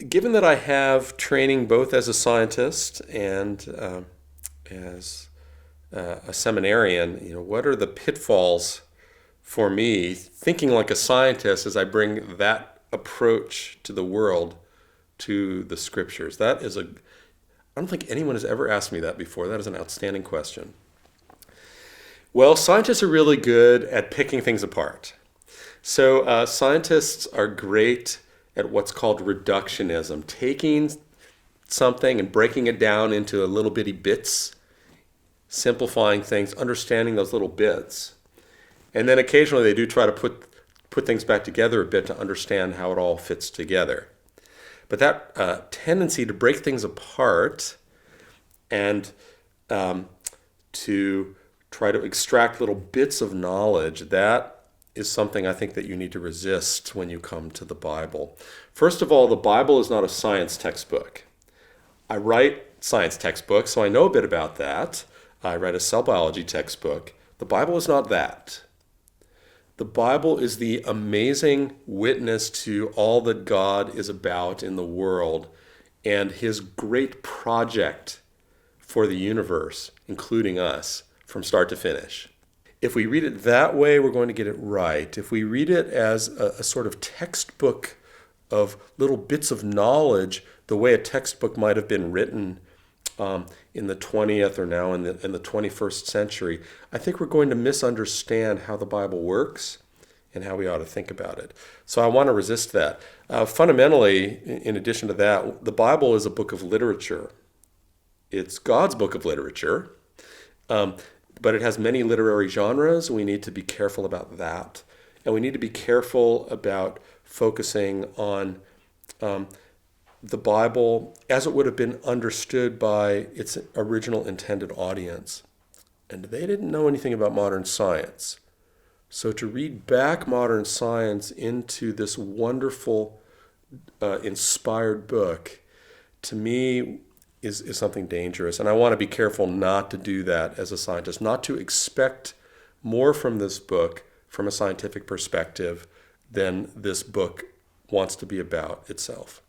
given that I have training both as a scientist and as a seminarian, what are the pitfalls for me thinking like a scientist as I bring that approach to the world, to the scriptures? I don't think anyone has ever asked me that before. That is an outstanding question. Well, scientists are really good at picking things apart. So scientists are great at what's called reductionism, taking something and breaking it down into little bitty bits, simplifying things, understanding those little bits. And then occasionally they do try to put things back together a bit to understand how it all fits together. But that tendency to break things apart and to try to extract little bits of knowledge, that is something I think that you need to resist when you come to the Bible. First of all, the Bible is not a science textbook. I write science textbooks, so I know a bit about that. I write a cell biology textbook. The Bible is not that. The Bible is the amazing witness to all that God is about in the world and his great project for the universe, including us, from start to finish. If we read it that way, we're going to get it right. If we read it as a sort of textbook of little bits of knowledge, the way a textbook might have been written in the 20th or now in the 21st century, I think we're going to misunderstand how the Bible works and how we ought to think about it. So I want to resist that. Fundamentally, in addition to that, the Bible is a book of literature. It's God's book of literature. But it has many literary genres. We need to be careful about that. And we need to be careful about focusing on the Bible as it would have been understood by its original intended audience. And they didn't know anything about modern science. So to read back modern science into this wonderful, inspired book, to me, is something dangerous. And I want to be careful not to do that as a scientist, not to expect more from this book from a scientific perspective than this book wants to be about itself.